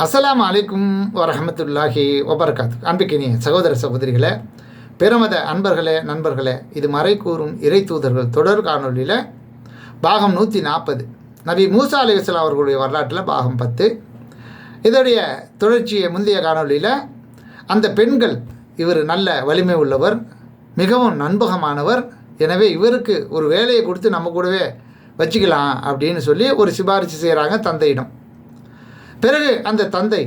அஸ்ஸலாமு அலைக்கும் வரஹமத்துல்லாஹி வபரகாத்து. அன்பிக்கினிய சகோதர சகோதரிகளே, பிரமத அன்பர்களே, நண்பர்களே, இது மறை கூறும் இறை தூதர்கள் தொடர் காணொலியில் பாகம் 140 நபி மூசா அலைஹிஸ்ஸலாம் அவர்களுடைய வரலாற்றில் பாகம் 10. இதோடைய தொடர்ச்சியை முந்தைய காணொலியில் அந்த பெண்கள் இவர் நல்ல வலிமை உள்ளவர், மிகவும் நண்பகமானவர், எனவே இவருக்கு ஒரு வேலையை கொடுத்து நம்ம கூடவே வச்சுக்கலாம் அப்படின்னு சொல்லி ஒரு சிபாரிசு செய்கிறாங்க தந்தையிடம். பிறகு அந்த தந்தை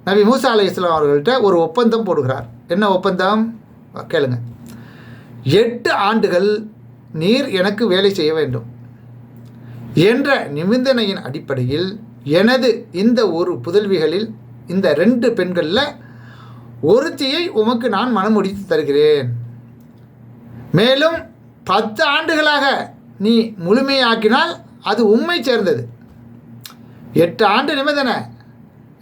நபி மூசா அலைஹிஸ்ஸலாம் அவர்கள்ட்ட ஒரு ஒப்பந்தம் போடுகிறார். என்ன ஒப்பந்தம் கேளுங்க. 8 ஆண்டுகள் நீர் எனக்கு வேலை செய்ய வேண்டும் என்ற நிபந்தனையின் அடிப்படையில் எனது இந்த ஒரு புதல்விகளில் இந்த 2 பெண்களில் ஒருத்தியை உமக்கு நான் மனமுடித்து தருகிறேன். மேலும் 10 ஆண்டுகளாக நீ முழுமையாக்கினால் அது உண்மை சேர்ந்தது. 8 ஆண்டு நிபந்தனை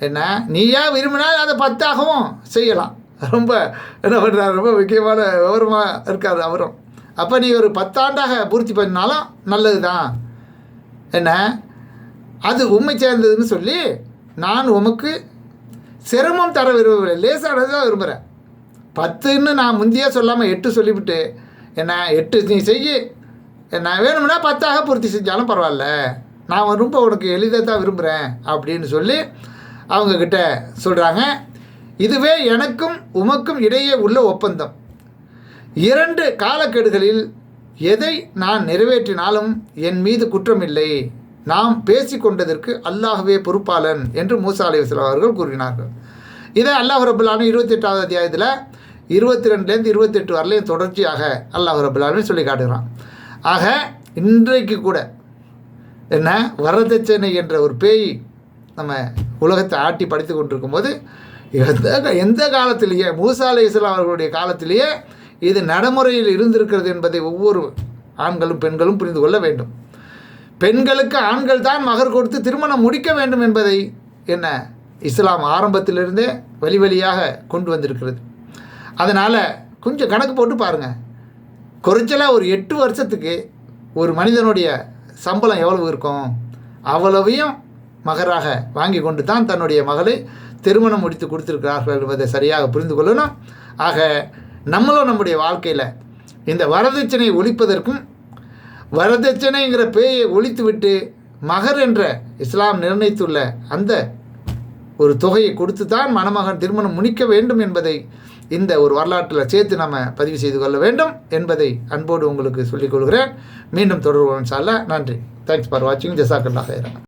என்ன, நீயா விரும்பினால் அதை 10ஆகவும் செய்யலாம். ரொம்ப என்ன பண்ணுறாரு, ரொம்ப முக்கியமான விவரமாக இருக்காது அவரும். அப்போ நீ ஒரு 10 ஆண்டாக பூர்த்தி பண்ணினாலும் நல்லது தான், என்ன அது உண்மை சேர்ந்ததுன்னு சொல்லி நான் உமக்கு சிரமம் தர விரும்பவில்லை, லேசானதான் விரும்புகிறேன். 10ன்னு நான் முந்தையே சொல்லாமல் 8 சொல்லிவிட்டு என்ன 8 நீ செய்ய, என்ன வேணும்னா 10ஆக பூர்த்தி செஞ்சாலும் பரவாயில்ல, நான் ரொம்ப உனக்கு எளிதாக தான் விரும்புகிறேன் அப்படின்னு சொல்லி அவங்கக்கிட்ட சொல்கிறாங்க. இதுவே எனக்கும் உமக்கும் இடையே உள்ள ஒப்பந்தம். 2 காலக்கெடுகளில் எதை நான் நிறைவேற்றினாலும் என் மீது குற்றமில்லை, நாம் பேசி கொண்டதற்கு அல்லாஹ்வே பொறுப்பாளன் என்று மூசா அலைஹிஸ்ஸலாம் அவர்கள் கூறினார்கள். இதை அல்லாஹ் ரப்பல் ஆலமீன் 28வது அத்தியாயத்தில் 22லேருந்து 28 வரலையும் தொடர்ச்சியாக அல்லாஹ் ரப்பல் ஆலமீன் சொல்லி காட்டுகிறான். ஆக இன்றைக்கு கூட என்ன வரதட்சணை என்ற ஒரு பேய் நம்ம உலகத்தை ஆட்டி படித்து கொண்டிருக்கும்போது எந்த காலத்திலேயே மூசா அலைஹிஸ்ஸலாம் அவர்களுடைய காலத்திலேயே இது நடைமுறையில் இருந்திருக்கிறது என்பதை ஒவ்வொரு ஆண்களும் பெண்களும் புரிந்து கொள்ள வேண்டும். பெண்களுக்கு ஆண்கள் தான் மகர் கொடுத்து திருமணம் முடிக்க வேண்டும் என்பதை என்ன இஸ்லாம் ஆரம்பத்திலிருந்தே வழி வழியாக கொண்டு வந்திருக்கிறது. அதனால் கொஞ்சம் கணக்கு போட்டு பாருங்கள். குறைச்சலாக ஒரு 8 வருஷத்துக்கு ஒரு மனிதனுடைய சம்பளம் எவ்வளவு இருக்கும், அவ்வளவையும் மகராக வாங்கி கொண்டு தான் தன்னுடைய மகளை திருமணம் முடித்து கொடுத்துருக்கிறார்கள் என்பதை சரியாக புரிந்து கொள்ளணும். ஆக நம்மளும் நம்முடைய வாழ்க்கையில் இந்த வரதட்சணையை ஒழிப்பதற்கும் வரதட்சணைங்கிற பேயை ஒழித்துவிட்டு மகர் என்ற இஸ்லாம் நிர்ணயித்துள்ள அந்த ஒரு தொகையை கொடுத்து தான் மணமகன் திருமணம் முடிக்க வேண்டும் என்பதை இந்த ஒரு வரலாற்றில் சேர்த்து நம்ம பதிவு செய்து கொள்ள வேண்டும் என்பதை அன்போடு உங்களுக்கு சொல்லிக் கொள்கிறேன். மீண்டும் தொடர்வோம் இன்ஷா அல்லாஹ். நன்றி. தேங்க்ஸ் ஃபார் வாட்சிங். ஜஸாக்கல்லாஹ் ஹைரன்.